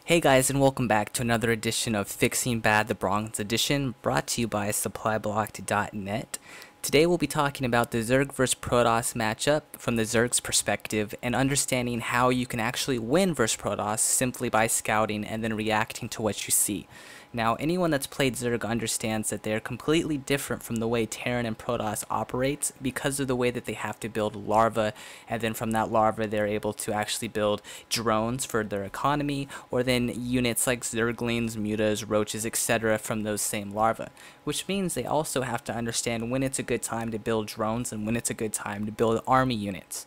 Hey guys, and welcome back to another edition of Fixing Bad the Bronze Edition, brought to you by SupplyBlocked.net. Today we'll be talking about the Zerg vs Protoss matchup from the Zerg's perspective and understanding how you can actually win vs Protoss simply by scouting and then reacting to what you see. Now, anyone that's played Zerg understands that they're completely different from the way Terran and Protoss operates because of the way that they have to build larvae, and then from that larva they're able to actually build drones for their economy, or then units like Zerglings, mutas, roaches, etc. from those same larvae. Which means they also have to understand when it's a good time to build drones and when it's a good time to build army units.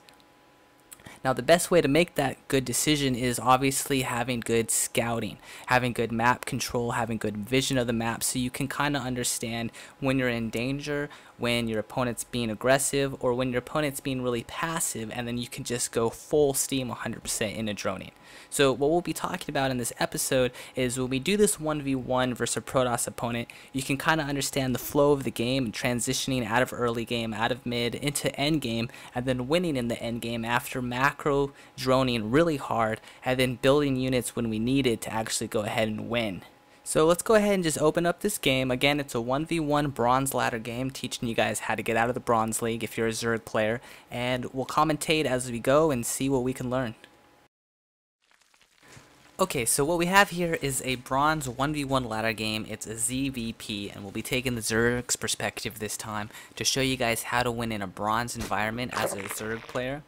Now, the best way to make that good decision is obviously having good scouting, having good map control, having good vision of the map, so you can kind of understand when you're in danger, when your opponent's being aggressive, or when your opponent's being really passive, and then you can just go full steam 100% into droning. So what we'll be talking about in this episode is when we do this 1v1 versus a Protoss opponent, you can kind of understand the flow of the game and transitioning out of early game, out of mid, into end game, and then winning in the end game after macro droning really hard, and then building units when we needed to actually go ahead and win. So let's go ahead and just open up this game. Again, it's a 1v1 bronze ladder game, teaching you guys how to get out of the bronze league if you're a Zerg player, and we'll commentate as we go and see what we can learn. Okay, so what we have here is a bronze 1v1 ladder game. It's a ZVP, and we'll be taking the Zerg's perspective this time to show you guys how to win in a bronze environment as a Zerg player.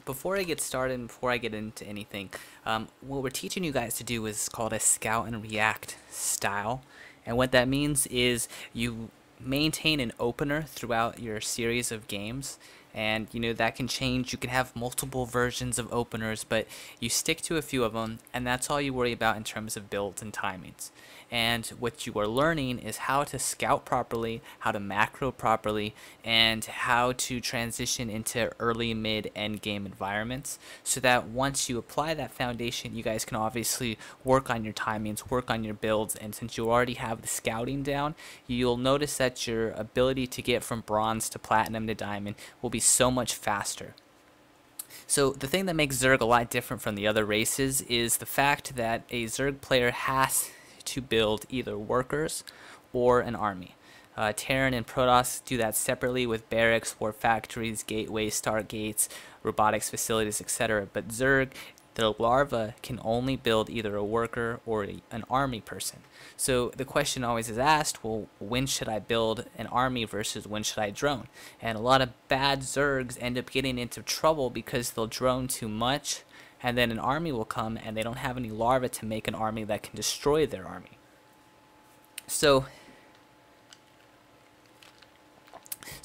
Before I get started and before I get into anything, what we're teaching you guys to do is called a scout and react style. And what that means is you maintain an opener throughout your series of games. And that can change. You can have multiple versions of openers, but you stick to a few of them, and that's all you worry about in terms of builds and timings. And what you are learning is how to scout properly, how to macro properly, and how to transition into early, mid, end game environments, so that once you apply that foundation, you guys can obviously work on your timings, work on your builds, and since you already have the scouting down, you'll notice that your ability to get from bronze to platinum to diamond will be so much faster. So the thing that makes Zerg a lot different from the other races is the fact that a Zerg player has to build either workers or an army. Terran and Protoss do that separately with barracks, war factories, gateways, stargates, robotics facilities, etc. But Zerg, the larva can only build either a worker or an army person. So the question always is asked, well, when should I build an army versus when should I drone? And a lot of bad Zergs end up getting into trouble because they'll drone too much, and then an army will come and they don't have any larvae to make an army that can destroy their army. So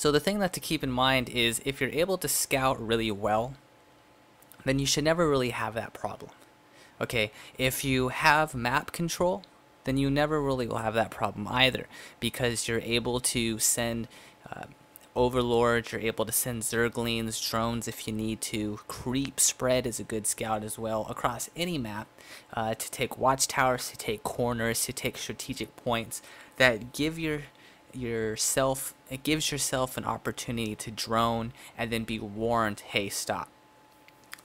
the thing that to keep in mind is if you're able to scout really well, then you should never really have that problem. Okay, if you have map control, then you never really will have that problem either, because you're able to send overlords, you're able to send Zerglings, drones if you need to. Creep spread is a good scout as well across any map, to take watchtowers, to take corners, to take strategic points that give yourself an opportunity to drone and then be warned, hey, stop.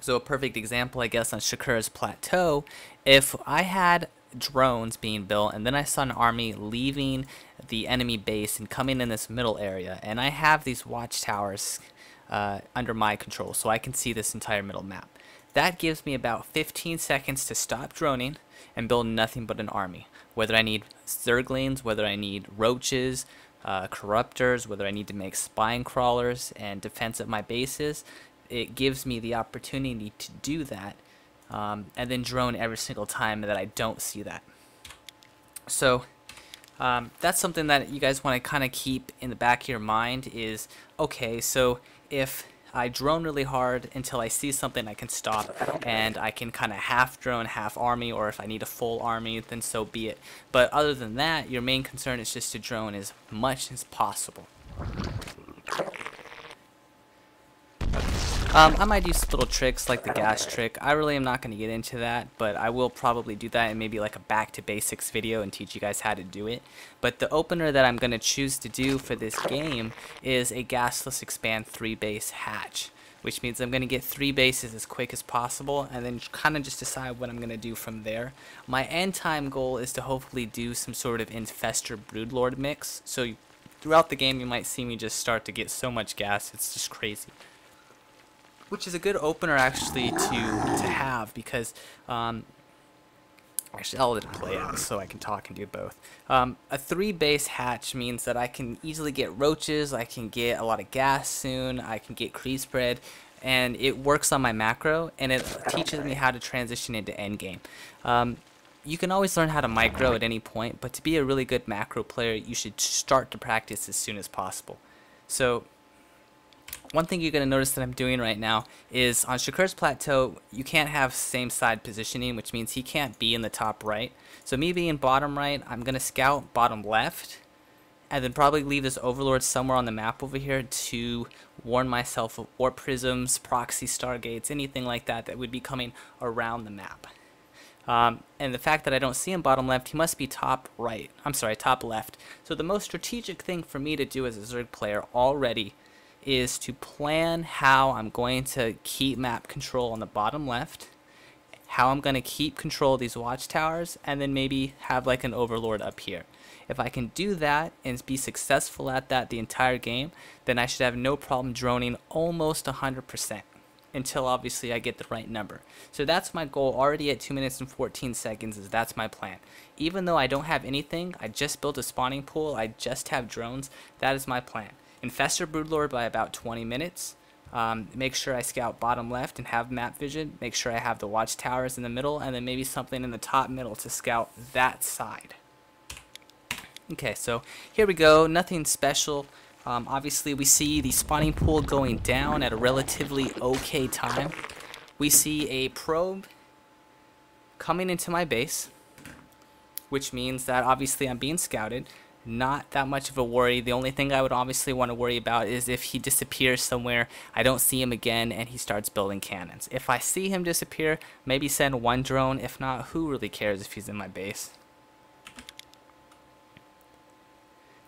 So a perfect example, I guess, on Shakura's plateau, if I had drones being built and then I saw an army leaving the enemy base and coming in this middle area, and I have these watchtowers under my control so I can see this entire middle map. That gives me about 15 seconds to stop droning and build nothing but an army. Whether I need Zerglings, whether I need roaches, corruptors, whether I need to make spine crawlers and defense of my bases, it gives me the opportunity to do that, and then drone every single time that I don't see that. So that's something that you guys want to kind of keep in the back of your mind is, okay, so if I drone really hard until I see something I can stop, and I can kind of half drone, half army, or if I need a full army, then so be it. But other than that, your main concern is just to drone as much as possible. I might use little tricks like the gas trick. I really am not going to get into that, but I will probably do that in maybe like a back to basics video and teach you guys how to do it. But the opener that I'm going to choose to do for this game is a gasless expand 3 base hatch. which means I'm going to get 3 bases as quick as possible and then kind of just decide what I'm going to do from there. My end time goal is to hopefully do some sort of Infestor Broodlord mix, so throughout the game you might see me just start to get so much gas, it's just crazy. Which is a good opener actually to have, because actually I'll let it play out so I can talk and do both. A 3 base hatch means that I can easily get roaches, I can get a lot of gas soon, I can get creep spread, and it works on my macro, and it teaches me how to transition into endgame. You can always learn how to micro at any point, but to be a really good macro player, you should start to practice as soon as possible. So one thing you're going to notice that I'm doing right now is on Shakur's plateau, you can't have same side positioning, which means he can't be in the top right. So me being bottom right, I'm going to scout bottom left, and then probably leave this overlord somewhere on the map over here to warn myself of warp prisms, proxy stargates, anything like that that would be coming around the map. And the fact that I don't see him bottom left, he must be top right. I'm sorry, top left. So the most strategic thing for me to do as a Zerg player already is to plan how I'm going to keep map control on the bottom left, how I'm going to keep control of these watchtowers, and then maybe have like an overlord up here. If I can do that and be successful at that the entire game, then I should have no problem droning almost 100%. Until obviously I get the right number. So that's my goal already at 2 minutes and 14 seconds, is that's my plan. Even though I don't have anything, I just built a spawning pool, I just have drones, that is my plan. Infestor Broodlord by about 20 minutes. Make sure I scout bottom left and have map vision. Make sure I have the watchtowers in the middle, and then maybe something in the top middle to scout that side. Okay, so here we go, nothing special. Obviously we see the spawning pool going down at a relatively okay time. We see a probe coming into my base, which means that obviously I'm being scouted. Not that much of a worry. The only thing I would obviously want to worry about is if he disappears somewhere, I don't see him again, and he starts building cannons. If I see him disappear, maybe send 1 drone. If not, who really cares if he's in my base?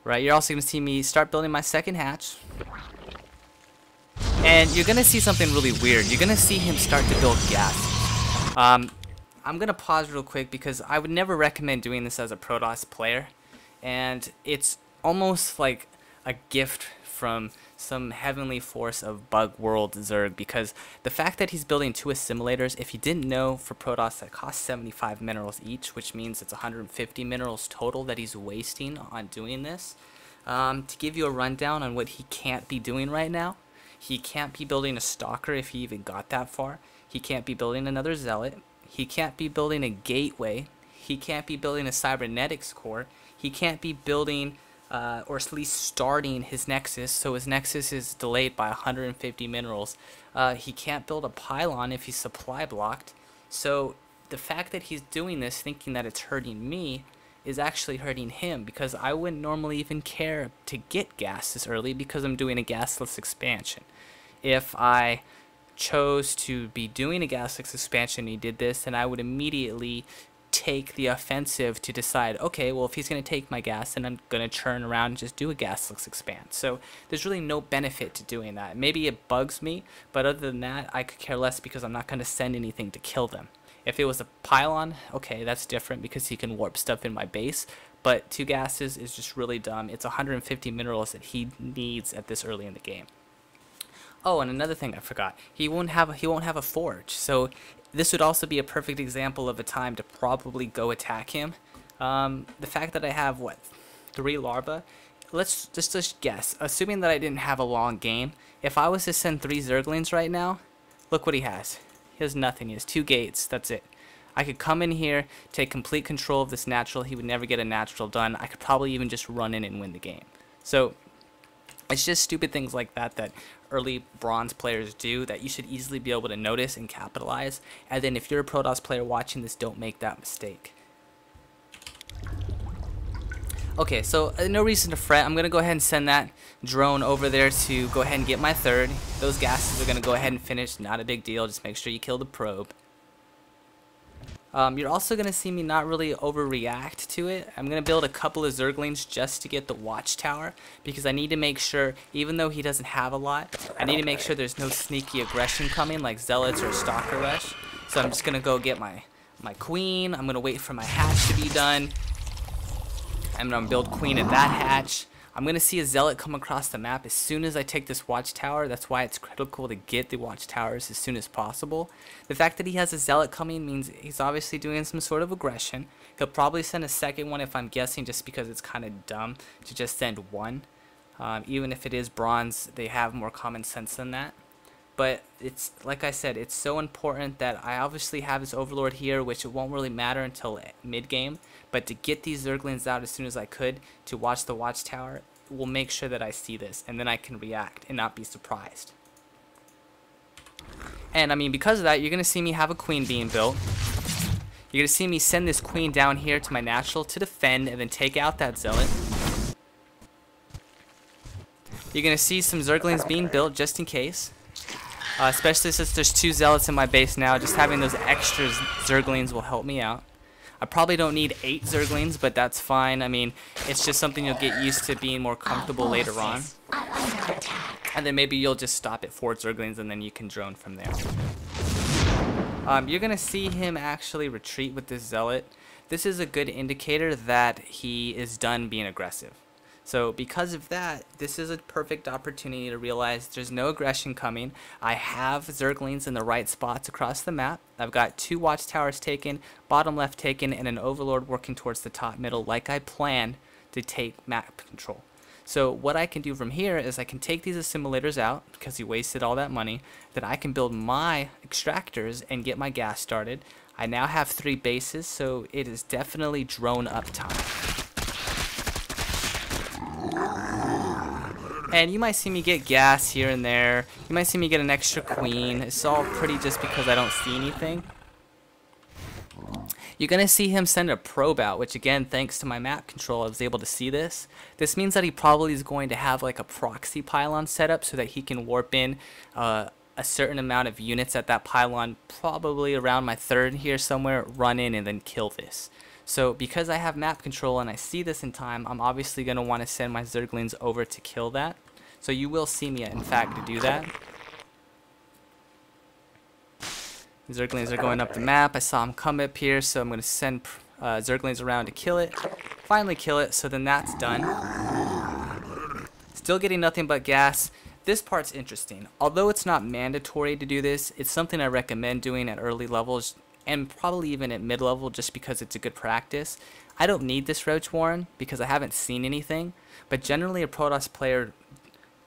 Right, you're also going to see me start building my second hatch. And you're going to see something really weird. You're going to see him start to build gas. I'm going to pause real quick because I would never recommend doing this as a Protoss player. And it's almost like a gift from some heavenly force of bug world Zerg, because the fact that he's building 2 assimilators, if you didn't know, for Protoss that cost 75 minerals each, which means it's 150 minerals total that he's wasting on doing this. To give you a rundown on what he can't be doing right now, he can't be building a stalker if he even got that far. He can't be building another zealot. He can't be building a gateway. He can't be building a cybernetics core. He can't be building or at least starting his nexus, so his nexus is delayed by 150 minerals. He can't build a pylon if he's supply blocked. So the fact that he's doing this thinking that it's hurting me is actually hurting him, because I wouldn't normally even care to get gas this early because I'm doing a gasless expansion. If I chose to be doing a gasless expansion and he did this, then I would immediately take the offensive to decide, okay, well, if he's going to take my gas, then I'm going to turn around and just do a gasless expand. So there's really no benefit to doing that. Maybe it bugs me, but other than that, I could care less because I'm not going to send anything to kill them. If it was a pylon, okay, that's different because he can warp stuff in my base, but 2 gases is just really dumb. It's 150 minerals that he needs at this early in the game. Oh, and another thing I forgot, he won't have a forge, so this would also be a perfect example of a time to probably go attack him. The fact that I have, what, 3 larvae? Let's just guess. Assuming that I didn't have a long game, if I was to send 3 Zerglings right now, look what he has. He has nothing. He has 2 gates. That's it. I could come in here, take complete control of this natural. He would never get a natural done. I could probably even just run in and win the game. So it's just stupid things like that that early bronze players do that you should easily be able to notice and capitalize. And then if you're a Protoss player watching this, don't make that mistake. Okay, so no reason to fret. I'm going to go ahead and send that drone over there to go ahead and get my 3rd. Those gases are going to go ahead and finish. Not a big deal. Just make sure you kill the probe. You're also going to see me not really overreact to it. I'm going to build a couple of Zerglings just to get the watchtower, because I need to make sure, even though he doesn't have a lot, I need to make sure there's no sneaky aggression coming like Zealots or Stalker Rush. So I'm just going to go get my queen. I'm going to wait for my hatch to be done. I'm going to build queen at that hatch. I'm going to see a Zealot come across the map as soon as I take this watchtower. That's why it's critical to get the watchtowers as soon as possible. The fact that he has a Zealot coming means he's obviously doing some sort of aggression. He'll probably send a second one if I'm guessing, just because it's kind of dumb to just send one. Even if it is bronze, they have more common sense than that. But it's, like I said, it's so important that I obviously have this Overlord here, which it won't really matter until mid-game. But to get these Zerglings out as soon as I could to watch the watchtower will make sure that I see this, and then I can react and not be surprised. And I mean, because of that, you're going to see me have a queen being built. You're going to see me send this queen down here to my natural to defend and then take out that Zealot. You're going to see some Zerglings being built just in case. Especially since there's 2 Zealots in my base now, just having those extra Zerglings will help me out. I probably don't need 8 Zerglings, but that's fine. I mean, it's just something you'll get used to being more comfortable later on. And then maybe you'll just stop at 4 Zerglings and then you can drone from there. You're going to see him actually retreat with this Zealot. This is a good indicator that he is done being aggressive. So because of that, this is a perfect opportunity to realize there's no aggression coming. I have Zerglings in the right spots across the map. I've got 2 watchtowers taken, bottom left taken, and an Overlord working towards the top middle like I planned to take map control. So what I can do from here is I can take these assimilators out because he wasted all that money. Then I can build my extractors and get my gas started. I now have 3 bases, so it is definitely drone up time. And you might see me get gas here and there. You might see me get an extra queen. It's all pretty just because I don't see anything. You're going to see him send a probe out, which again, thanks to my map control, I was able to see this. This means that he probably is going to have like a proxy pylon set up so that he can warp in a certain amount of units at that pylon, probably around my 3rd here somewhere, run in and then kill this. So because I have map control and I see this in time, I'm obviously going to want to send my Zerglings over to kill that. So you will see me, in fact, do that. The Zerglings are going up the map. I saw him come up here, so I'm going to send Zerglings around to kill it. Finally kill it, so then that's done. Still getting nothing but gas. This part's interesting. Although it's not mandatory to do this, it's something I recommend doing at early levels and probably even at mid-level just because it's a good practice. I don't need this Roach Warren because I haven't seen anything, but generally a Protoss player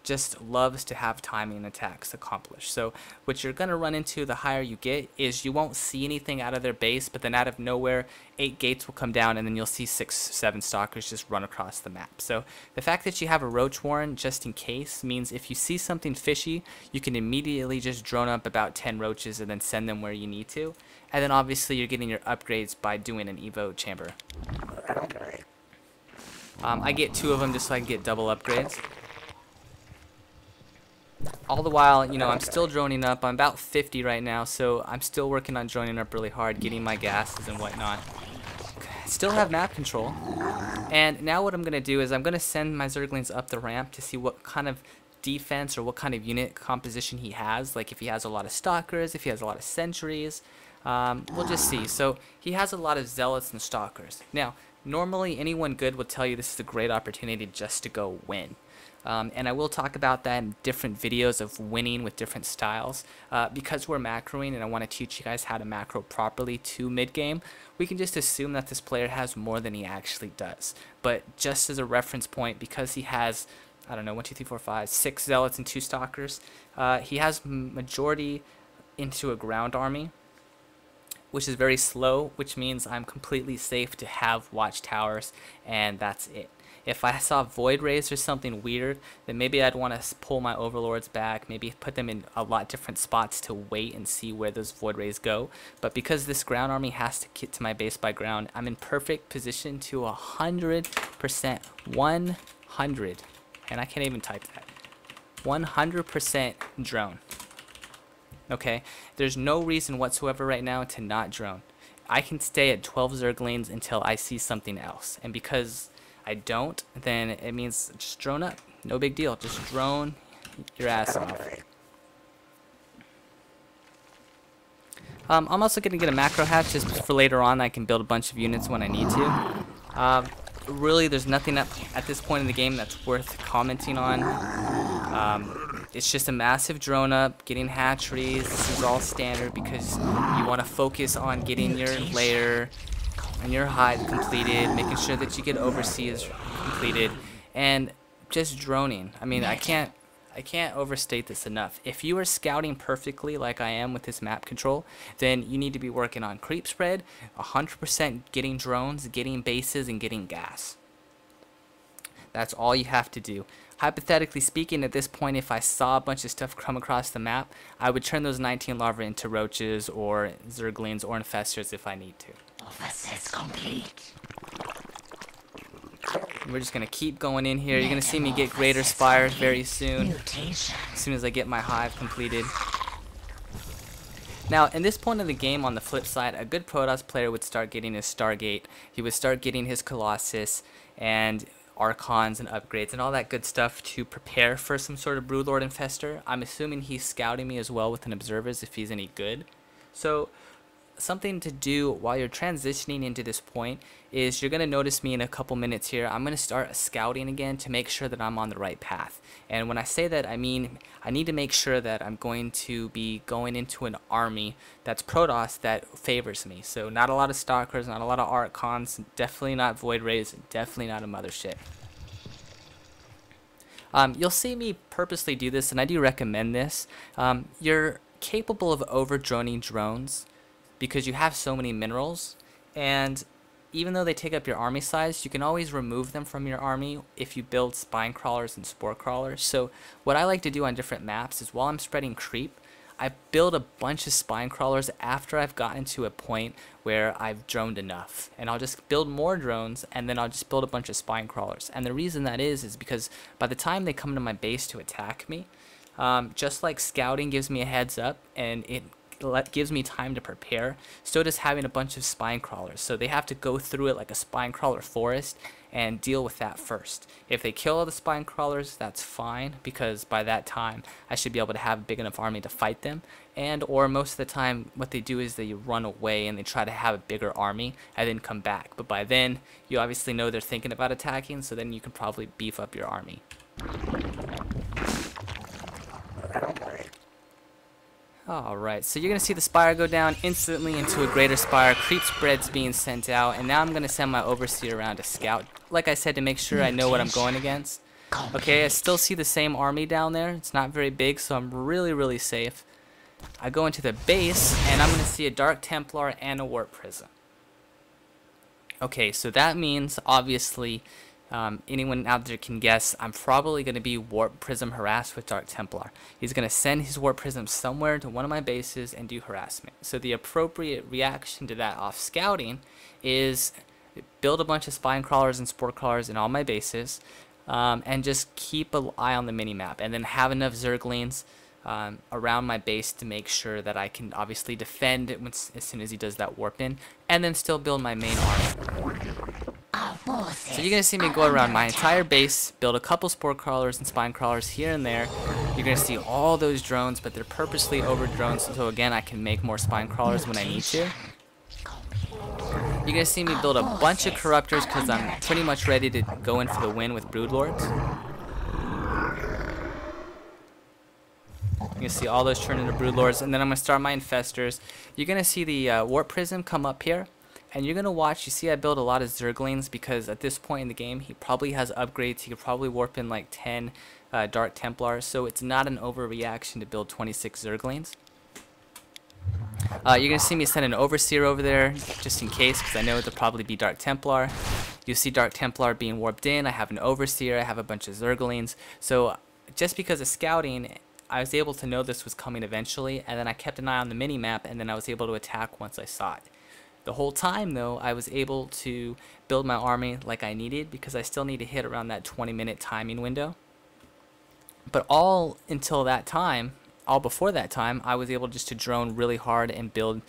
just loves to have timing attacks accomplished. So what you're going to run into the higher you get is you won't see anything out of their base, but then out of nowhere 8 gates will come down and then you'll see 6, 7 stalkers just run across the map. So the fact that you have a Roach Warren just in case means if you see something fishy, you can immediately just drone up about 10 roaches and then send them where you need to. And then obviously you're getting your upgrades by doing an Evo chamber. I get 2 of them just so I can get double upgrades. All the while, you know, I'm still droning up. I'm about 50 right now, so I'm still working on droning up really hard, getting my gases and whatnot. Still have map control. And now what I'm going to do is I'm going to send my Zerglings up the ramp to see what kind of defense or what kind of unit composition he has. Like if he has a lot of stalkers, if he has a lot of sentries. We'll just see. So he has a lot of zealots and stalkers. Now, normally anyone good would tell you this is a great opportunity just to go win. And I will talk about that in different videos of winning with different styles. Because we're macroing and I want to teach you guys how to macro properly to mid-game, we can just assume that this player has more than he actually does. But just as a reference point, because he has, I don't know, 1, 2, 3, 4, 5, 6 zealots and 2 stalkers, he has majority into a ground army, which is very slow, which means I'm completely safe to have watchtowers, and that's it. If I saw Void Rays or something weird, then maybe I'd want to pull my Overlords back, maybe put them in a lot different spots to wait and see where those Void Rays go. But because this ground army has to get to my base by ground, I'm in perfect position to 100%, 100, and I can't even type that, 100% drone. Okay, there's no reason whatsoever right now to not drone. I can stay at 12 Zerglings until I see something else. And because I don't, then it means just drone up. No big deal. Just drone your ass off. I'm also going to get a macro hatch just for later on. I can build a bunch of units when I need to. Really, there's nothing at this point in the game that's worth commenting on. It's just a massive drone up, getting hatcheries. This is all standard because you want to focus on getting your lair and your hive completed, making sure that you get overseas completed, and just droning. I mean, I can't overstate this enough. If you are scouting perfectly like I am with this map control, then you need to be working on creep spread, 100% getting drones, getting bases, and getting gas. That's all you have to do. Hypothetically speaking, at this point, if I saw a bunch of stuff come across the map, I would turn those 19 larvae into roaches or zerglings or infestors if I need to. Process complete. We're just going to keep going in here. You're going to see me get greater spires very soon. Mutation. As soon as I get my hive completed. Now, in this point of the game, on the flip side, a good Protoss player would start getting his Stargate. He would start getting his Colossus and Archons and upgrades and all that good stuff to prepare for some sort of Broodlord Infestor. I'm assuming he's scouting me as well with an Observers if he's any good. So, something to do while you're transitioning into this point is you're going to notice me in a couple minutes here. I'm going to start scouting again to make sure that I'm on the right path. And when I say that, I mean I need to make sure that I'm going to be going into an army that's Protoss that favors me. So not a lot of Stalkers, not a lot of Archons, definitely not Void Rays, definitely not a Mothership. You'll see me purposely do this, and I do recommend this. You're capable of over-droning drones because you have so many minerals, and even though they take up your army size, you can always remove them from your army if you build spine crawlers and spore crawlers. So what I like to do on different maps is while I'm spreading creep, I build a bunch of spine crawlers after I've gotten to a point where I've droned enough. And I'll just build more drones, and then I'll just build a bunch of spine crawlers. And the reason that is because by the time they come to my base to attack me, just like scouting gives me a heads up and it gives me time to prepare, so does having a bunch of spine crawlers. So they have to go through it like a spine crawler forest and deal with that first. If they kill all the spine crawlers, that's fine, because by that time I should be able to have a big enough army to fight them. And or most of the time what they do is they run away and they try to have a bigger army and then come back. But by then you obviously know they're thinking about attacking, so then you can probably beef up your army. Alright, so you're going to see the spire go down instantly into a greater spire. Creep spread's being sent out, and now I'm going to send my overseer around to scout. Like I said, to make sure I know what I'm going against. Okay, I still see the same army down there. It's not very big, so I'm really safe. I go into the base, and I'm going to see a Dark Templar and a Warp Prism. Okay, so that means, obviously, anyone out there can guess, I'm probably going to be Warp Prism harassed with Dark Templar. He's going to send his Warp Prism somewhere to one of my bases and do harassment. So the appropriate reaction to that off scouting is build a bunch of spine crawlers and spore crawlers in all my bases, and just keep an eye on the mini-map, and then have enough Zerglings around my base to make sure that I can obviously defend it as soon as he does that warp in, and then still build my main army. So you're going to see me go around my entire base, build a couple spore crawlers and spine crawlers here and there. You're going to see all those drones, but they're purposely over drones, so again I can make more spine crawlers when I need to. You're going to see me build a bunch of corruptors because I'm pretty much ready to go in for the win with Broodlords. You're going to see all those turn into Broodlords, and then I'm going to start my infestors. You're going to see the Warp Prism come up here. And you're going to watch, you see I build a lot of Zerglings because at this point in the game, he probably has upgrades. He could probably warp in like 10 Dark Templars, so it's not an overreaction to build 26 Zerglings. You're going to see me send an Overseer over there, just in case, because I know it'll probably be Dark Templar. You'll see Dark Templar being warped in. I have an Overseer, I have a bunch of Zerglings. So just because of scouting, I was able to know this was coming eventually, and then I kept an eye on the mini-map, and then I was able to attack once I saw it. The whole time, though, I was able to build my army like I needed because I still need to hit around that 20-minute timing window. But all until that time, all before that time, I was able just to drone really hard and build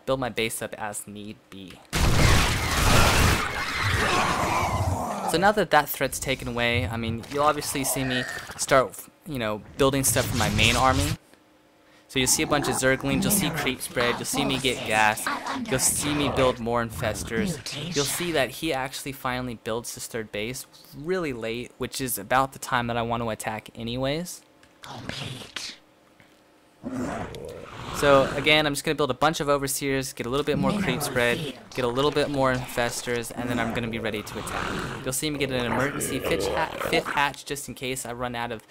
build my base up as need be. So now that that threat's taken away, I mean, you'll obviously see me start, building stuff for my main army. So you'll see a bunch of Zerglings, you'll see creep spread, you'll see me get gas, you'll see me build more infestors. You'll see that he actually finally builds his third base really late, which is about the time that I want to attack anyways. Complete. So again, I'm just going to build a bunch of overseers, get a little bit more creep spread, get a little bit more infestors, and then I'm going to be ready to attack. You'll see me get an emergency fifth hatch just in case I run out of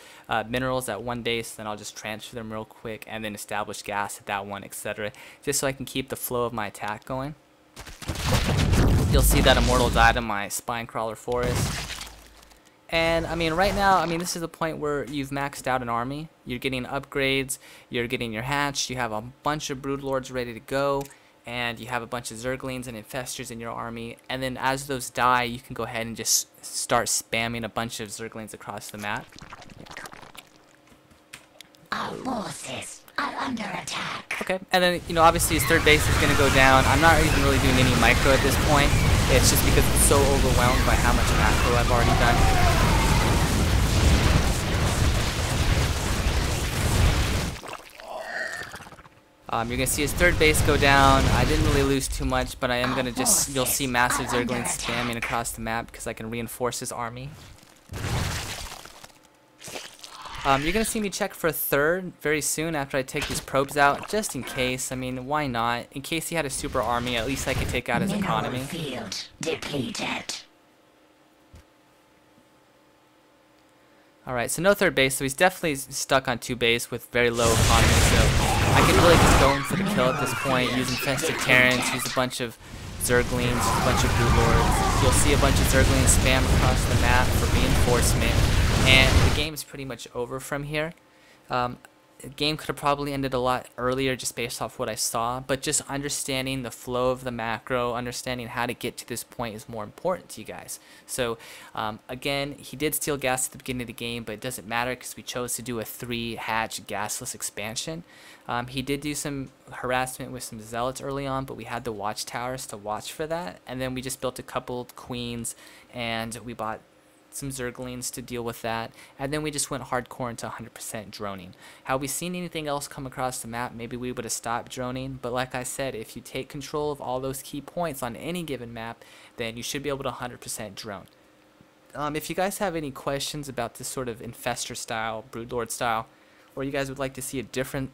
minerals at one base. Then I'll just transfer them real quick and then establish gas at that one, etc. Just so I can keep the flow of my attack going. You'll see that Immortal died in my Spinecrawler forest. And I mean, right now, this is the point where you've maxed out an army. You're getting upgrades, you're getting your hatch, you have a bunch of Broodlords ready to go, and you have a bunch of Zerglings and Infestors in your army. And then as those die, you can go ahead and just start spamming a bunch of Zerglings across the map. Our forces are under attack. Okay, and then, obviously his third base is going to go down. I'm not even really doing any micro at this point. It's just because it's so overwhelmed by how much macro I've already done. You're going to see his third base go down. I didn't really lose too much, but I am going to you'll see massive Zerglings spamming across the map because I can reinforce his army. You're going to see me check for a third very soon after I take these probes out, just in case. Why not? In case he had a super army, at least I could take out his economy. Field depleted. Alright, so no third base, so he's definitely stuck on 2 base with very low economy, so I can really just go in for the kill at this point, use Infested Terrans, use a bunch of Zerglings, use a bunch of Broodlords. You'll see a bunch of Zerglings spam across the map for reinforcement, and the game is pretty much over from here. The game could have probably ended a lot earlier just based off what I saw, but just understanding the flow of the macro, understanding how to get to this point is more important to you guys. So again, he did steal gas at the beginning of the game, but it doesn't matter because we chose to do a 3-hatch gasless expansion. He did do some harassment with some zealots early on, but we had the watchtowers to watch for that, and then we just built a couple queens, and we bought some Zerglings to deal with that, and then we just went hardcore into 100% droning. Had we seen anything else come across the map, maybe we would have stopped droning, but like I said, if you take control of all those key points on any given map, then you should be able to 100% drone. If you guys have any questions about this sort of infestor style, broodlord style, or you guys would like to see a different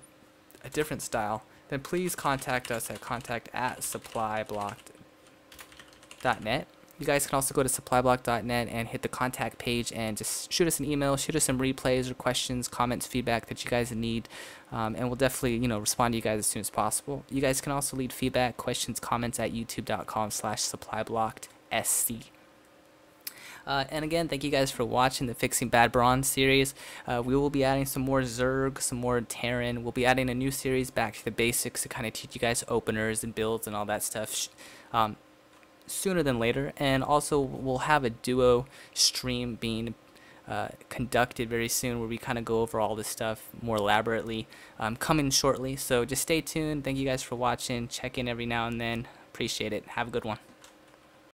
style, then please contact us at contact@supplyblockt.net. You guys can also go to supplyblockt.net and hit the contact page and just shoot us an email, shoot us some replays or questions, comments, feedback that you guys need, and we'll definitely, respond to you guys as soon as possible. You guys can also leave feedback, questions, comments at youtube.com/supplyblockedSC. And again, thank you guys for watching the Fixing Bad Bronze series. We will be adding some more Zerg, some more Terran. We'll be adding a new series back to the basics to kind of teach you guys openers and builds and all that stuff. Sooner than later, and also we'll have a duo stream being conducted very soon where we kind of go over all this stuff more elaborately, coming shortly. So just stay tuned. Thank you guys for watching. Check in every now and then. Appreciate it. Have a good one.